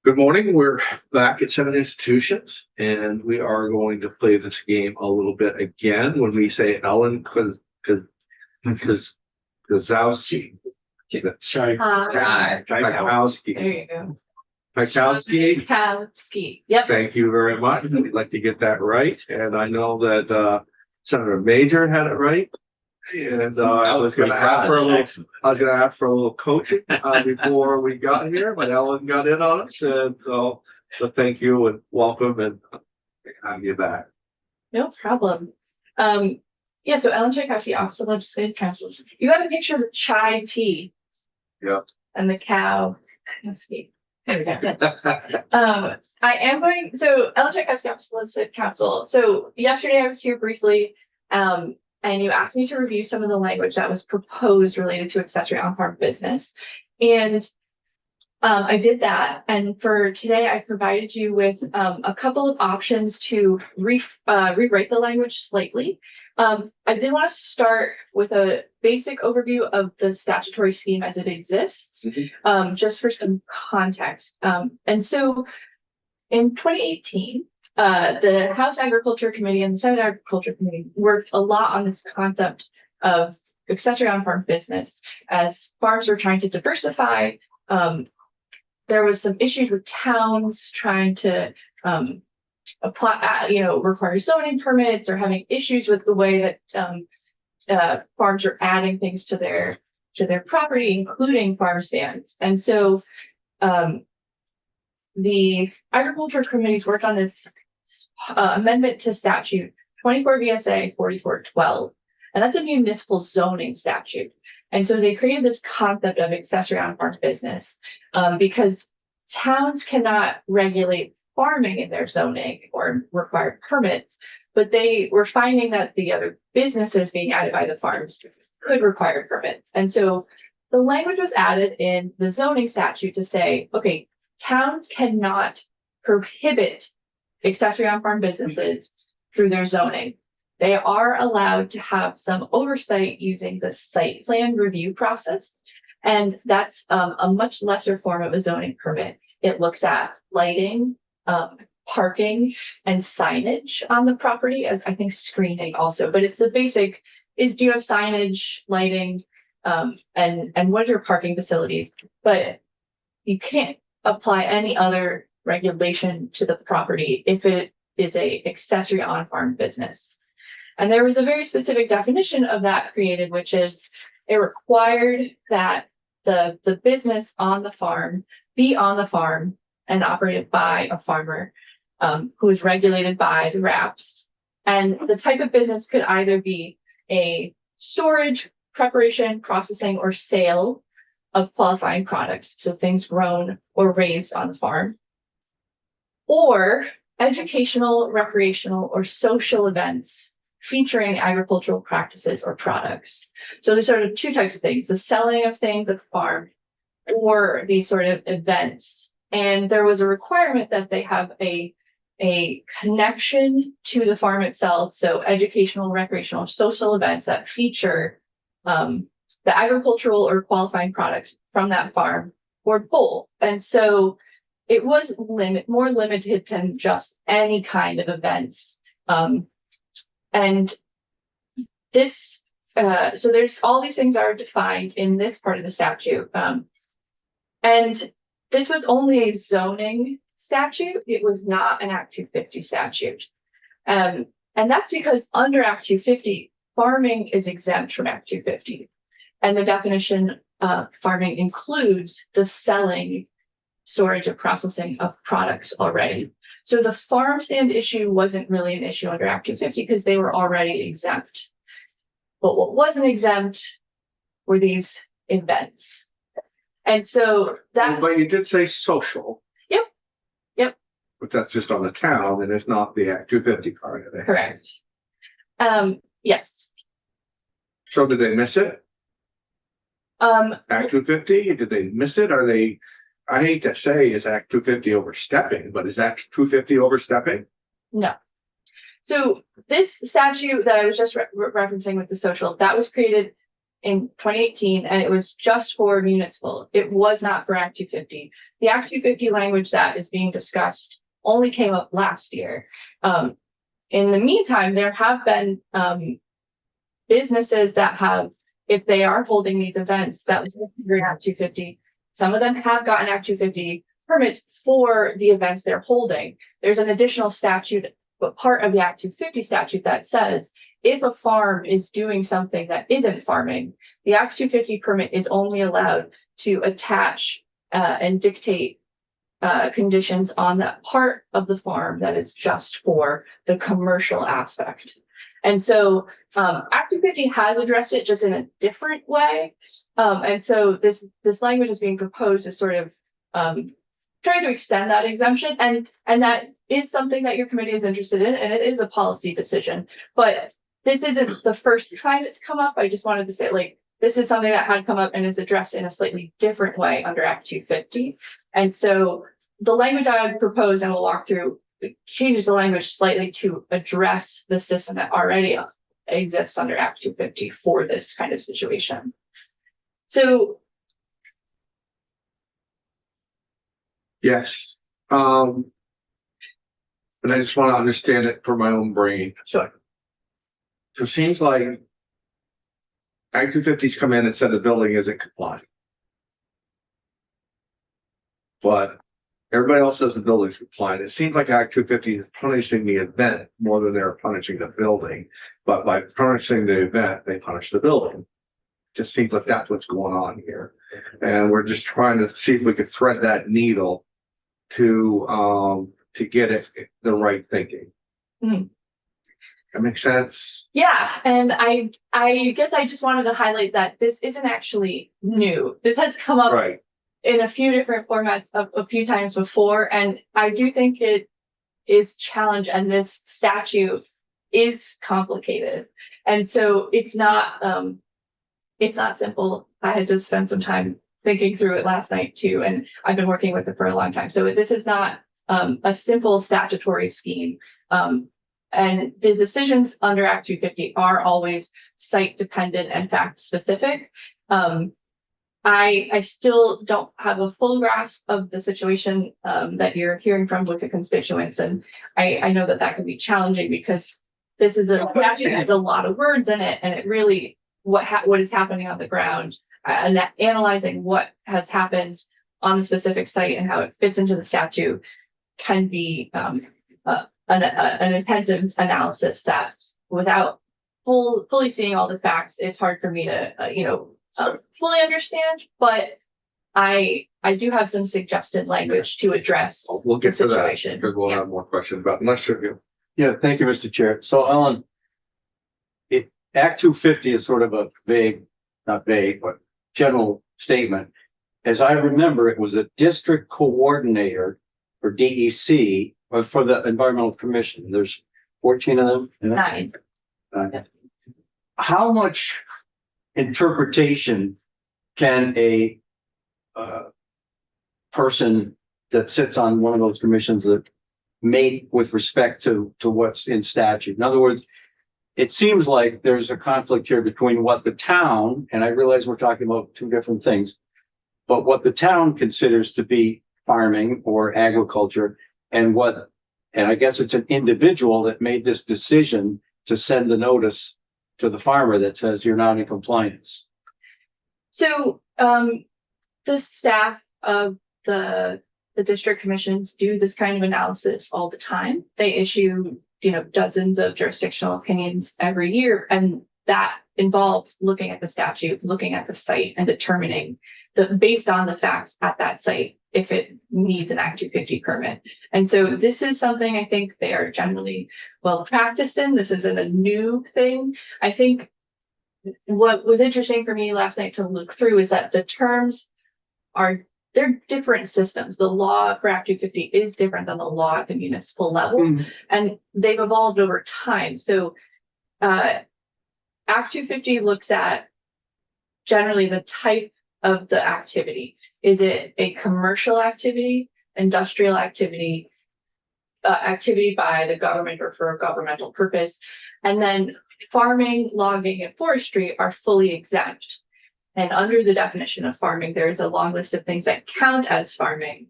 Good morning. We're back at Seven Institutions, and we are going to play this game a little bit again. When we say Ellen Kozowski. Tchaikovsky. There you go. Tchaikovsky. Yep. Thank you very much. We'd like to get that right. And I know that Senator Major had it right. And I was going to ask for a little coaching before we got here, but Ellen got in on us, and so thank you and welcome, and have you back. No problem. Yeah. So Ellen Tchaikovsky, Office of Legislative Counsel. You got a picture of the chai tea. Yeah. And the cow. Let's see. There we go. I am going. So Ellen Tchaikovsky, Office of Legislative Counsel. So yesterday I was here briefly. And you asked me to review some of the language that was proposed related to accessory on-farm business. And I did that. And for today, I provided you with a couple of options to rewrite the language slightly. I did want to start with a basic overview of the statutory scheme as it exists, just for some context. And so in 2018, the House Agriculture Committee and the Senate Agriculture Committee worked a lot on this concept of accessory on-farm business as farms were trying to diversify. There was some issues with towns trying to apply, require zoning permits, or having issues with the way that farms are adding things to their property, including farm stands. And so the Agriculture Committees worked on this amendment to statute 24 VSA 4412, and that's a municipal zoning statute. And so they created this concept of accessory on-farm business because towns cannot regulate farming in their zoning or require permits, but they were finding that the other businesses being added by the farms could require permits. And so the language was added in the zoning statute to say, okay, towns cannot prohibit accessory on-farm businesses through their zoning. They are allowed to have some oversight using the site plan review process, and that's a much lesser form of a zoning permit. It looks at lighting, parking, and signage on the property, as I think screening also, but it's the basic is, do you have signage, lighting, and what are your parking facilities? But you can't apply any other regulation to the property if it is a accessory on-farm business. And there was a very specific definition of that created, which is it required that the business on the farm be on the farm and operated by a farmer who is regulated by the RAPS. And the type of business could either be a storage, preparation, processing, or sale of qualifying products, so things grown or raised on the farm, or educational, recreational, or social events featuring agricultural practices or products. So there's sort of two types of things: the selling of things at the farm or these sort of events. And there was a requirement that they have a connection to the farm itself. So educational, recreational, social events that feature the agricultural or qualifying products from that farm, or both. And so it was more limited than just any kind of events. And this, so there's all these things are defined in this part of the statute. And this was only a zoning statute. It was not an Act 250 statute. And that's because under Act 250, farming is exempt from Act 250. And the definition of farming includes the selling, storage, and processing of products already. So the farm stand issue wasn't really an issue under Act 250 because they were already exempt. But what wasn't exempt were these events. And so that. But you did say social. Yep. Yep. But that's just on the town, and it's not the Act 250 part of it. Correct. Yes. So did they miss it? Act 250? Did they miss it? Are they? I hate to say, is Act 250 overstepping? But is Act 250 overstepping? No. So this statute that I was just referencing with the social, that was created in 2018, and it was just for municipal. It was not for Act 250. The Act 250 language that is being discussed only came up last year. In the meantime, there have been businesses that have, if they are holding these events that live under Act 250, some of them have gotten Act 250 permits for the events they're holding. There's an additional statute, but part of the Act 250 statute that says if a farm is doing something that isn't farming, the Act 250 permit is only allowed to attach and dictate conditions on that part of the farm that is just for the commercial aspect. And so Act 250 has addressed it just in a different way. And so this language is being proposed as sort of trying to extend that exemption. And that is something that your committee is interested in, and it is a policy decision. But this isn't the first time it's come up. I just wanted to say, like, this is something that had come up and is addressed in a slightly different way under Act 250. And so the language I would propose, and we'll walk through, changes the language slightly to address the system that already exists under Act 250 for this kind of situation. So Yes. And I just want to understand it for my own brain. sure. So it seems like Act 250's come in and said the building isn't compliant. But everybody else says the building's compliant. It seems like Act 250 is punishing the event more than they're punishing the building. But by punishing the event, they punish the building. Just seems like that's what's going on here. And we're just trying to see if we could thread that needle to get it the right thinking. Mhm. That makes sense. Yeah, and I guess I just wanted to highlight that this isn't actually new. This has come up Right. in a few different formats a few times before, and I do think it is challenged, and this statute is complicated, and so it's not simple. I had to spend some time thinking through it last night too, and I've been working with it for a long time. So this is not a simple statutory scheme. And the decisions under Act 250 are always site dependent and fact specific. I still don't have a full grasp of the situation that you're hearing from with the constituents, and I know that can be challenging because this is a statute that has a lot of words in it, and it really what is happening on the ground and analyzing what has happened on the specific site and how it fits into the statute can be an intensive analysis that without fully seeing all the facts, it's hard for me to fully understand, but I do have some suggested language to address We'll get the to that situation. because we'll Yeah. have more questions about it. Unless you're Yeah, thank you, Mr. Chair. So Ellen, Act 250 is sort of a vague, not vague, but general statement. As I remember, it was a district coordinator for DEC or for the Environmental Commission. There's 14 of them. 9. How much interpretation can a person that sits on one of those commissions that make with respect to what's in statute? In other words, it seems like there's a conflict here between what the town, and I realize we're talking about two different things, but what the town considers to be farming or agriculture and I guess it's an individual that made this decision to send the notice to the farmer that says you're not in compliance. So the staff of the district commissions do this kind of analysis all the time. They issue dozens of jurisdictional opinions every year, and that involves looking at the statute, looking at the site, and determining based on the facts at that site if it needs an Act 250 permit. And so this is something I think they are generally well practiced in. This isn't a new thing. I think what was interesting for me last night to look through is that the terms they're different systems. The law for Act 250 is different than the law at the municipal level, and they've evolved over time. So Act 250 looks at generally the type of the activity. Is it a commercial activity, industrial activity, activity by the government or for a governmental purpose? And then farming, logging, and forestry are fully exempt. And under the definition of farming, there is a long list of things that count as farming,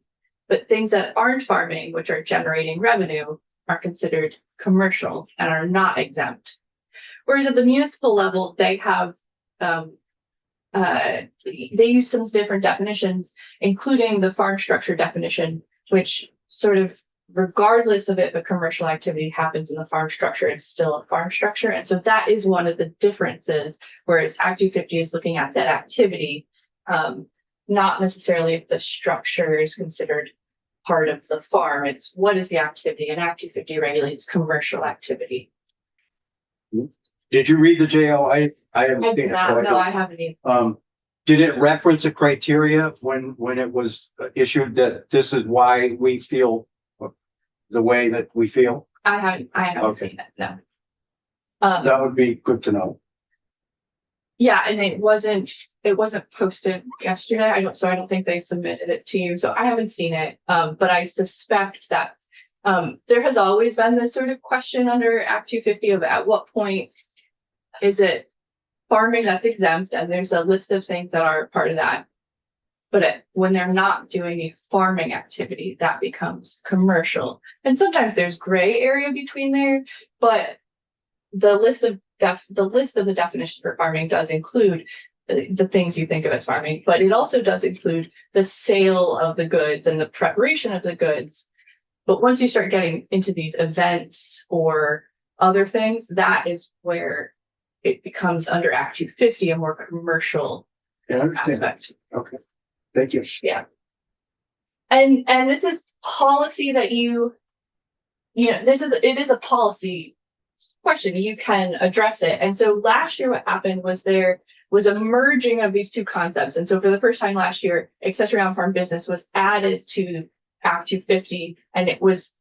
but things that aren't farming, which are generating revenue, are considered commercial and are not exempt. Whereas at the municipal level, they have they use some different definitions, including the farm structure definition, which sort of, regardless of if a commercial activity happens in the farm structure, it's still a farm structure. And so that is one of the differences, whereas Act 250 is looking at that activity, not necessarily if the structure is considered part of the farm. It's what is the activity, and Act 250 regulates commercial activity. Did you read the JO? I haven't I seen did it. not, so I no, don't- I haven't either. Did it reference a criteria when it was issued that this is why we feel the way that we feel? I haven't Okay. seen it, no. That would be good to know. Yeah, and it wasn't posted yesterday. I don't think they submitted it to you, so I haven't seen it. But I suspect that there has always been this sort of question under Act 250 of at what point is it farming that's exempt, and there's a list of things that are part of that. But when they're not doing a farming activity, that becomes commercial. And sometimes there's gray area between there, but the list of the definition for farming does include the things you think of as farming, but it also does include the sale of the goods and the preparation of the goods. But once you start getting into these events or other things, that is where it becomes under Act 250 a more commercial Yeah, I understand. aspect. Okay, thank you. Yeah. And this is policy that it is a policy question. You can address it. And so last year, what happened was there was a merging of these two concepts. And so for the first time last year, accessory on farm business was added to Act 250, and it was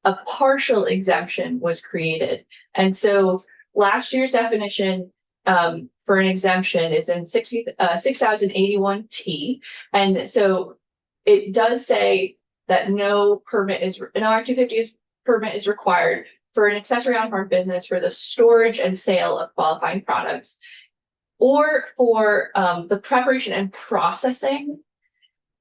a partial exemption was created. And so last year's definition for an exemption is in 6081T. And so it does say that no Act 250 permit is required for an accessory on farm business for the storage and sale of qualifying products, or for the preparation and processing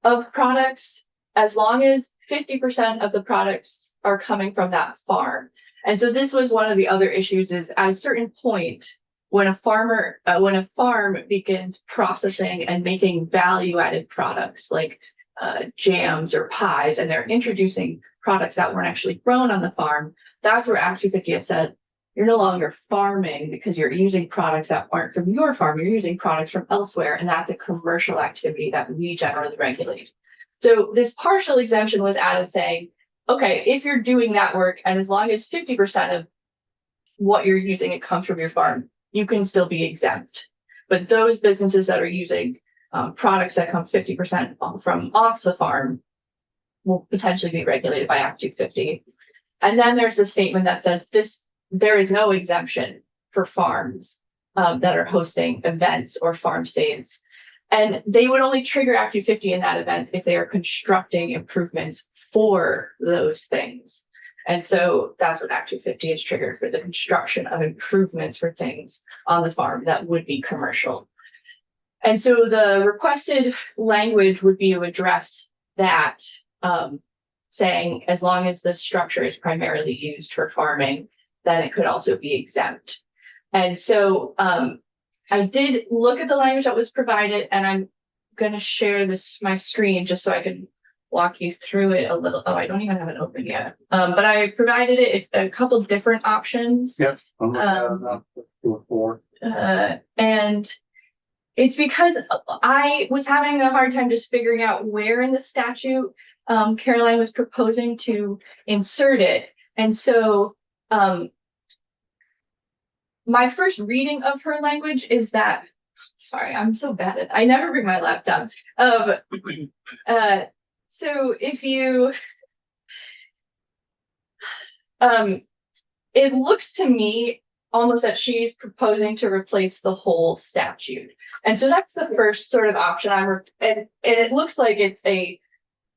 of products, as long as 50% of the products are coming from that farm. And so this was one of the other issues, is at a certain point, when a farm begins processing and making value-added products like jams or pies, and they're introducing products that weren't actually grown on the farm, that's where Act 250 has said, you're no longer farming because you're using products that aren't from your farm, you're using products from elsewhere, and that's a commercial activity that we generally regulate. So this partial exemption was added saying, okay, if you're doing that work, and as long as 50% of what you're using, it comes from your farm, you can still be exempt. But those businesses that are using products that come 50% from off the farm will potentially be regulated by Act 250. And then there's the statement that says there is no exemption for farms that are hosting events or farm stays. And they would only trigger Act 250 in that event if they are constructing improvements for those things. And so that's what Act 250 is triggered for, the construction of improvements for things on the farm that would be commercial. And so the requested language would be to address that, saying as long as the structure is primarily used for farming, then it could also be exempt. And so I did look at the language that was provided, and I'm going to share my screen just so I can walk you through it a little. Oh, I don't even have it open yet. But I provided it a couple different options. Yep. I'm looking at 2 or 4. And it's because I was having a hard time just figuring out where in the statute Caroline was proposing to insert it. And so my first reading of her language is that, sorry, I'm so bad at, I never bring my laptop. So if you, it looks to me almost that she's proposing to replace the whole statute. And so that's the first sort of option and it looks like it's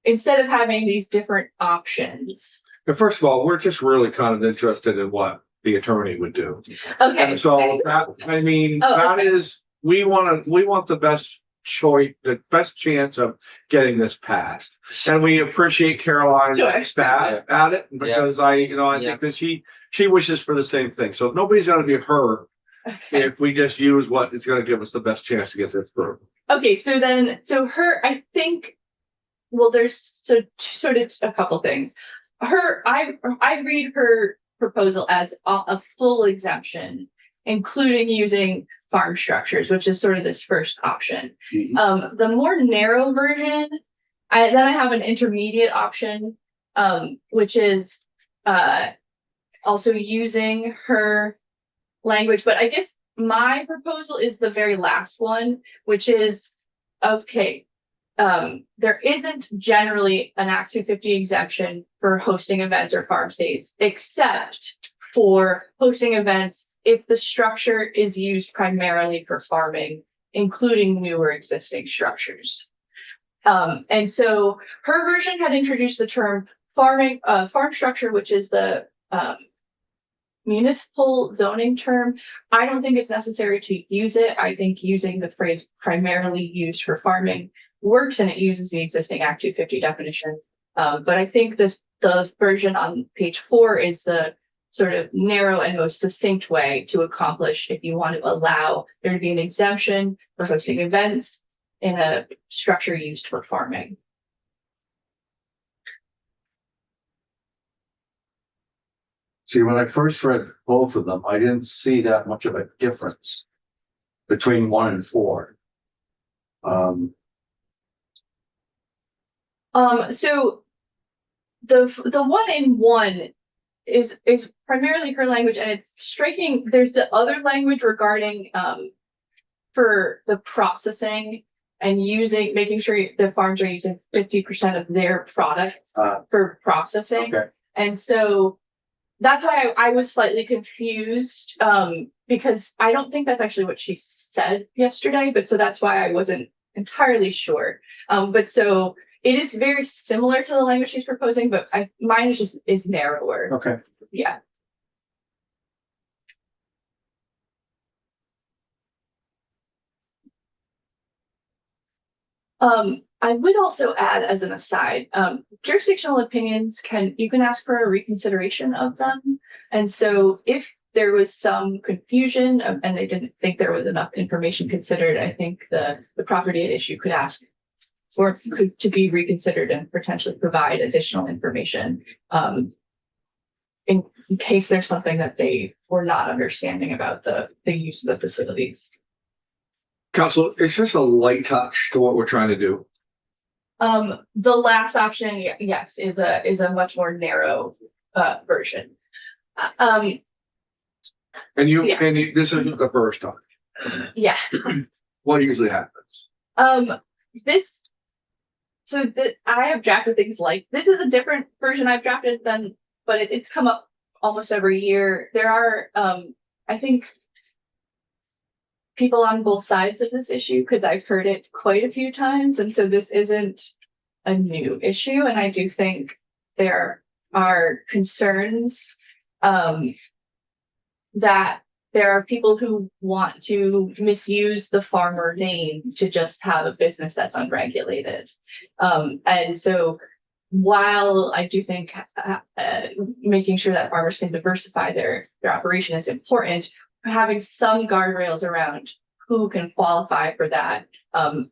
instead of having these different options. And first of all, we're just really kind of interested in what the attorney would do. Okay. And so that, I mean, Oh, that is, we want the best choice, the best chance of getting this passed. And we appreciate Caroline's Sure. staff at it, because I think that she wishes for the same thing. So nobody's gonna be hurt Okay. if we just use what is gonna give us the best chance to get this through. Okay, so her, I think, well, there's sort of a couple things. I read her proposal as a full exemption, including using farm structures, which is sort of this first option. The more narrow version, then I have an intermediate option, which is also using her language, but I guess my proposal is the very last one, which is, okay, there isn't generally an Act 250 exemption for hosting events or farm stays, except for hosting events if the structure is used primarily for farming, including newer existing structures. And so her version had introduced the term farm structure, which is the municipal zoning term. I don't think it's necessary to use it. I think using the phrase primarily used for farming works, and it uses the existing Act 250 definition. But I think the version on page 4 is the sort of narrow and most succinct way to accomplish if you want to allow there to be an exemption for hosting events in a structure used for farming. See, when I first read both of them, I didn't see that much of a difference between 1 and 4. So the 1 in 1 is primarily her language, and it's striking. There's the other language regarding for the processing and making sure the farms are using 50% of their products for processing. Okay. And so that's why I was slightly confused, because I don't think that's actually what she said yesterday, but so that's why I wasn't entirely sure. But so it is very similar to the language she's proposing, but mine is narrower. Okay. Yeah. I would also add, as an aside, jurisdictional opinions you can ask for a reconsideration of them. And so if there was some confusion and they didn't think there was enough information considered, I think the property at issue could ask to be reconsidered and potentially provide additional information in case there's something that they were not understanding about the use of the facilities. Council, it's just a light touch to what we're trying to do. The last option, yes, is a much more narrow version. And this isn't the first time. Yeah. What usually happens? I have drafted things like this is a different version I've drafted but it's come up almost every year. There are, I think, people on both sides of this issue because I've heard it quite a few times, and so this isn't a new issue. And I do think there are concerns that there are people who want to misuse the farmer name to just have a business that's unregulated. And so while I do think making sure that farmers can diversify their operation is important, having some guardrails around who can qualify for that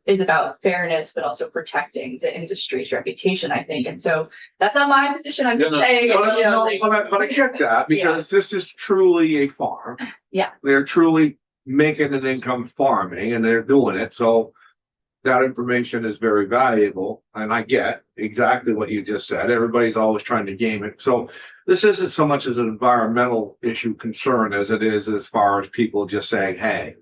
is about fairness, but also protecting the industry's reputation, I think. And so that's not my position. I'm just saying. But I get that because this is truly a farm. Yeah. They're truly making an income farming and they're doing it. So that information is very valuable. And I get exactly what you just said. Everybody's always trying to game it. So this isn't so much as an environmental issue concern as it is as far as people just saying, hey,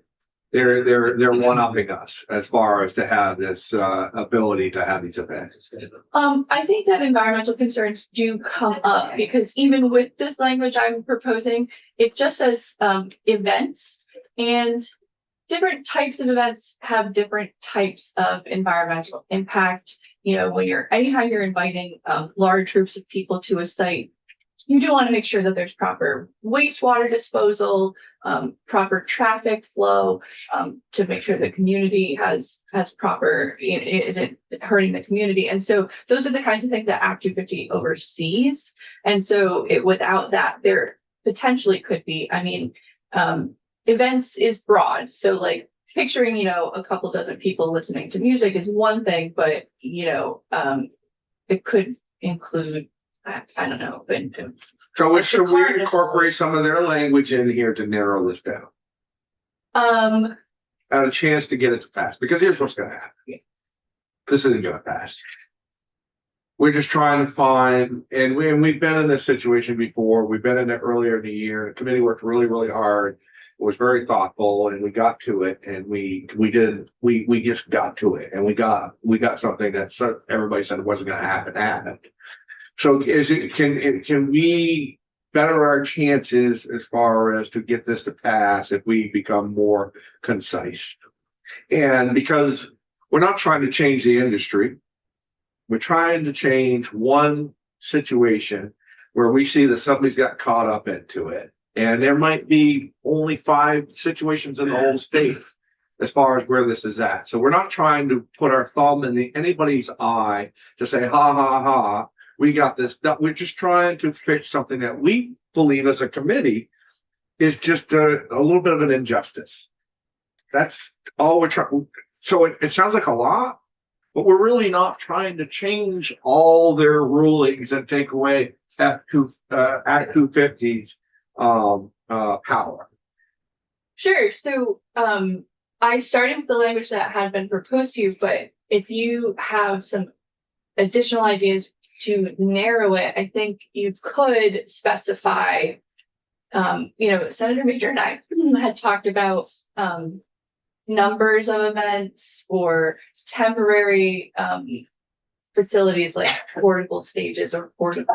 they're one-upping us as far as to have this ability to have these events. I think that environmental concerns do come up because even with this language I'm proposing, it just says events, and different types of events have different types of environmental impact. You know, anytime you're inviting large groups of people to a site, you do want to make sure that there's proper wastewater disposal, proper traffic flow, to make sure the community has proper, isn't hurting the community. And so those are the kinds of things that Act 250 oversees. And so without that, there potentially could be, I mean, events is broad. So like picturing, a couple dozen people listening to music is one thing, but, it could include, I don't know, but So should we incorporate some of their language in here to narrow this down? Have a chance to get it to pass, because here's what's gonna happen. Yeah. This isn't gonna pass. We're just trying to find, and we've been in this situation before. We've been in it earlier in the year. The committee worked really, really hard. It was very thoughtful, and we got to it, and we just got to it, and we got something that everybody said wasn't gonna happen. So can we better our chances as far as to get this to pass if we become more concise? And because we're not trying to change the industry, we're trying to change one situation where we see that somebody's got caught up into it. And there might be only 5 situations in the whole state as far as where this is at. So we're not trying to put our thumb in anybody's eye to say, ha, ha, ha, we got this. We're just trying to fix something that we believe as a committee is just a little bit of an injustice. That's all we're trying. So it sounds like a lot, but we're really not trying to change all their rulings and take away Act 250's power. Sure. So I started with the language that had been proposed to you, but if you have some additional ideas to narrow it, I think you could specify, Senator Major and I had talked about numbers of events or temporary facilities like portable stages or portable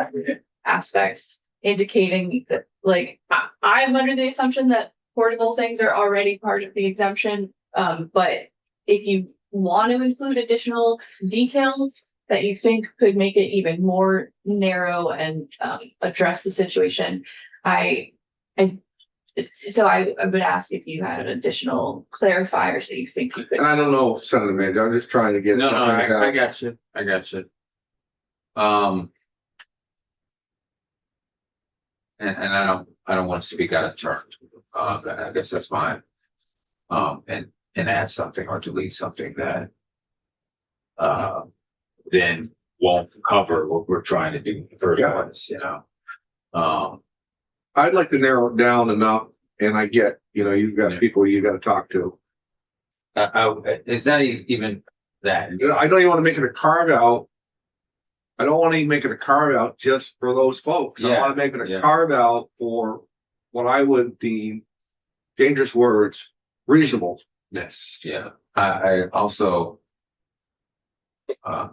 aspects, indicating that, like, I'm under the assumption that portable things are already part of the exemption. But if you want to include additional details that you think could make it even more narrow and address the situation, I would ask if you had additional clarifiers that you think you could. And I don't know, Senator Major, I'm just trying to get. No, I got you. And I don't want to speak out of turn. I guess that's fine. And add something or delete something that then won't cover what we're trying to do in the first place, I'd like to narrow it down enough, and I get, you've got people you got to talk to. It's not even that. I don't even want to make it a carve out. I don't want to make it a carve out just for those folks. I want to make it a carve out for what I would deem, dangerous words, reasonableness. Yeah. I also I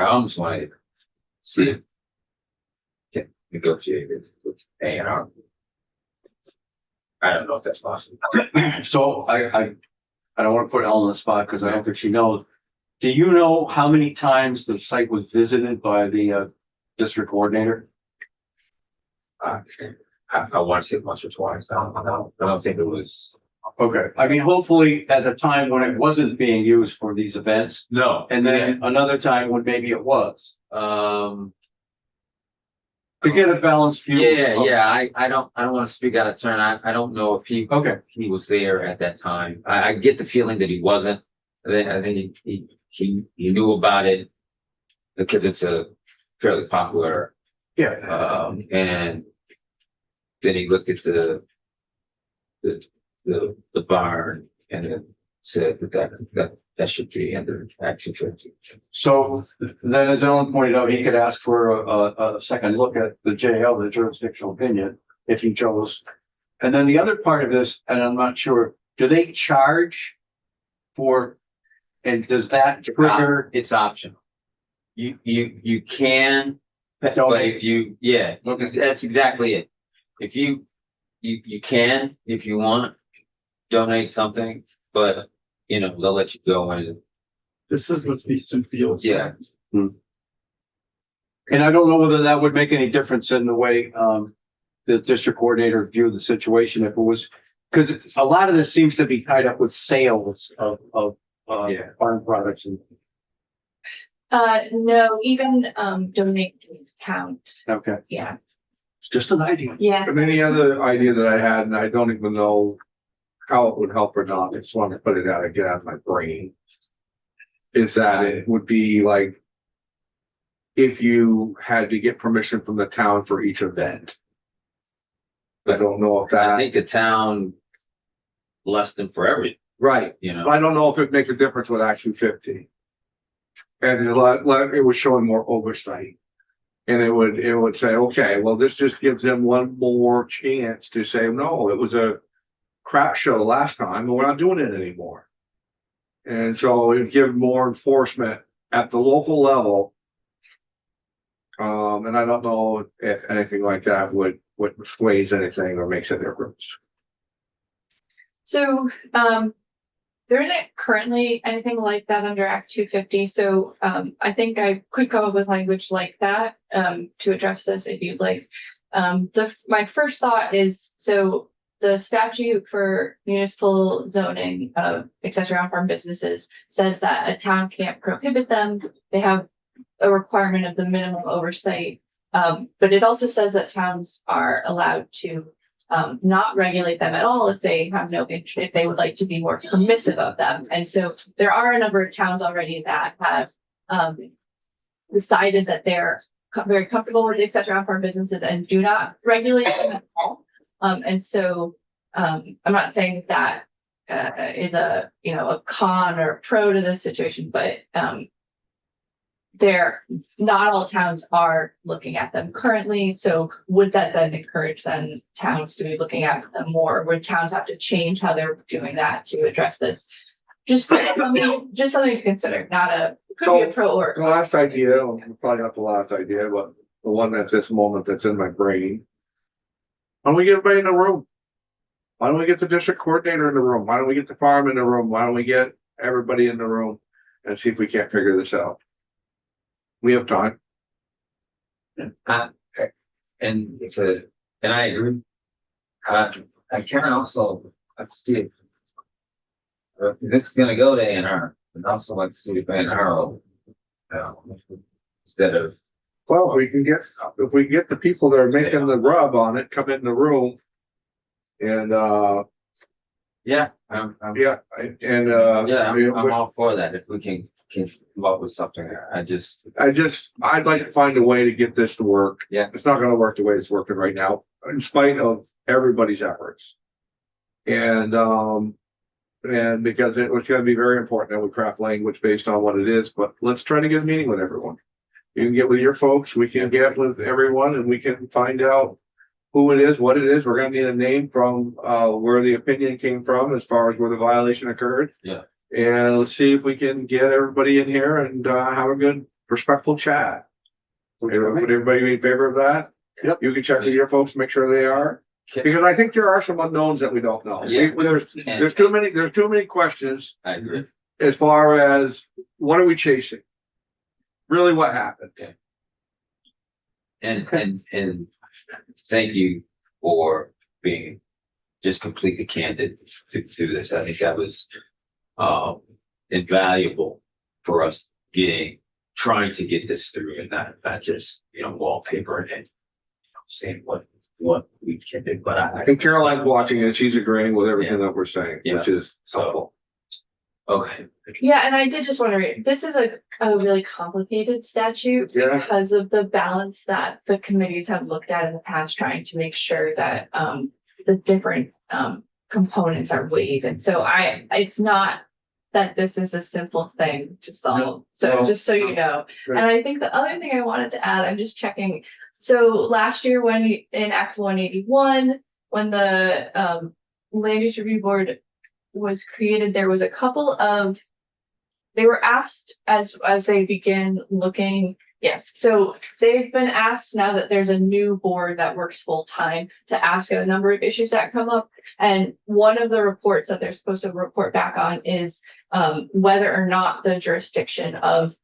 almost want to see it get negotiated with A&R. I don't know if that's possible. So I don't want to put Ellen on the spot because I don't think she knows. Do you know how many times the site was visited by the district coordinator? I want to say once or twice. I don't think it was. Okay. I mean, hopefully at the time when it wasn't being used for these events. No. And then another time when maybe it was. To get a balanced view. Yeah. I don't want to speak out of turn. I don't know if he was there at that time. I get the feeling that he wasn't. I think he knew about it because it's a fairly popular. Yeah. And then he looked at the barn and then said that should be under Act 250. So then, as Ellen pointed out, he could ask for a second look at the JL, the jurisdictional opinion, if he chose. And then the other part of this, and I'm not sure, do they charge for, and does that trigger? It's optional. You can, but if you, that's exactly it. If you can, if you want, donate something, but they'll let you go in This is the Feaston Fields. Yeah. And I don't know whether that would make any difference in the way, the district coordinator viewed the situation if it was, because a lot of this seems to be tied up with sales of farm products and, No, even, donations count. okay. Yeah. It's just an idea. Yeah. And any other idea that I had, and I don't even know how it would help or not, I just want to put it out and get out of my brain. Is that it would be like if you had to get permission from the town for each event. I don't know if I that, think the town blessed them for everything, right, you know? I don't know if it makes a difference with Act 250. And it was showing more oversight. And it would say, okay, well, this just gives them one more chance to say, no, it was a crap show last time and we're not doing it anymore. And so it would give more enforcement at the local level. And I don't know if anything like that would sways anything or makes a difference. So, there isn't currently anything like that under Act 250, so, I think I could come up with language like that, to address this if you'd like. My first thought is, so the statute for municipal zoning of accessory on-farm businesses says that a town can't prohibit them. They have a requirement of the minimum oversight. But it also says that towns are allowed to not regulate them at all if they have no interest, if they would like to be more permissive of them. And so there are a number of towns already that have decided that they're very comfortable with the accessory on-farm businesses and do not regulate them at all. And so I'm not saying that is a con or pro to this situation, but not all towns are looking at them currently. So would that then encourage towns to be looking at them more? Would towns have to change how they're doing that to address this? Just something to consider, could be a pro or. The last idea, probably not the last idea, but the one at this moment that's in my brain. Why don't we get everybody in the room? Why don't we get the district coordinator in the room? Why don't we get the farm in the room? Why don't we get everybody in the room and see if we can't figure this out? We have time. And I agree. I can also see it. If this is gonna go to A&R, I'd also like to see if A&R instead of. Well, if we get the people that are making the rub on it, come in the room. And Yeah. I'm all for that. If we can come up with something there. I'd like to find a way to get this to work. Yeah. It's not gonna work the way it's working right now, in spite of everybody's efforts. And because it was gonna be very important that we craft language based on what it is, but let's try to get a meeting with everyone. You can get with your folks, we can get with everyone, and we can find out who it is, what it is. We're gonna need a name from where the opinion came from as far as where the violation occurred. Yeah. And let's see if we can get everybody in here and have a good respectful chat. Would everybody be in favor of that? Yep. You can check with your folks, make sure they are, because I think there are some unknowns that we don't know. Yeah. There's too many questions I agree. as far as what are we chasing? Really, what happened? And thank you for being just completely candid to this. I think that was invaluable for us trying to get this through and not just wallpaper and saying what we can do. But I And Caroline's watching it, she's agreeing with everything that we're saying, which is helpful. okay. Yeah, and I did just want to read, this is a really complicated statute Yeah. because of the balance that the committees have looked at in the past, trying to make sure that the different components are weighed. And so it's not that this is a simple thing to solve. No. So No. just so you know. Right. And I think the other thing I wanted to add, I'm just checking. So last year in Act 181, when the Land Use Review Board was created, there was they were asked as they began looking Yes, so they've been asked now that there's a new board that works full time to ask a number of issues that come up. And one of the reports that they're supposed to report back on is whether or not the jurisdiction of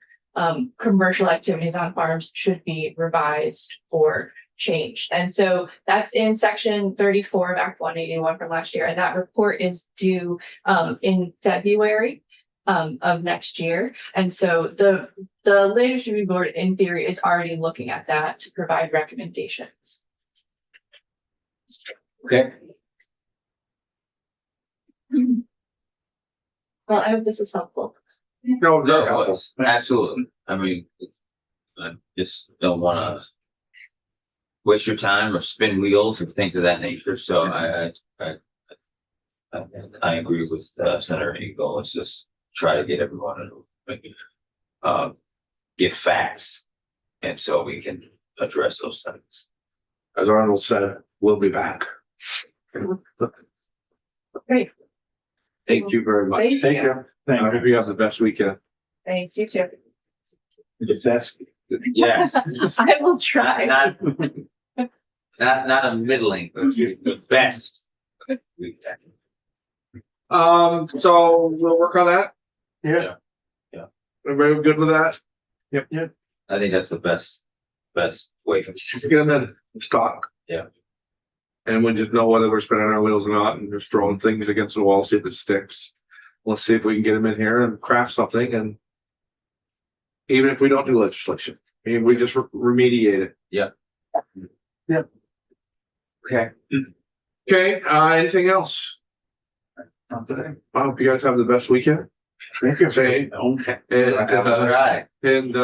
commercial activities on farms should be revised or changed. And so that's in section 34 of Act 181 from last year. And that report is due in February of next year. And so the land use review board in theory is already looking at that to provide recommendations. Okay. Well, I hope this was helpful. No, No, it was, absolutely. I mean, I just don't wanna waste your time or spin wheels and things of that nature, so I agree with Senator Eagle. Let's just try to get everyone to give facts, and so we can address those things. as Arnold said, we'll be back. Great. Thank you very much. Thank you. I hope you have the best weekend. Thanks, you too. The best. Yes, I will try. not a middling, but the best. So we'll work on that. Yeah. Everybody good with that? Yep. I think that's the best way for. Just get them in stock. Yeah. And we just know whether we're spinning our wheels or not, and just throwing things against the wall, see if it sticks. Let's see if we can get them in here and craft something, and even if we don't do legislation, I mean, we just remediate it. Okay. Okay, anything else? Not today. I hope you guys have the best weekend. Thank you. Say, Okay. and, All right. and,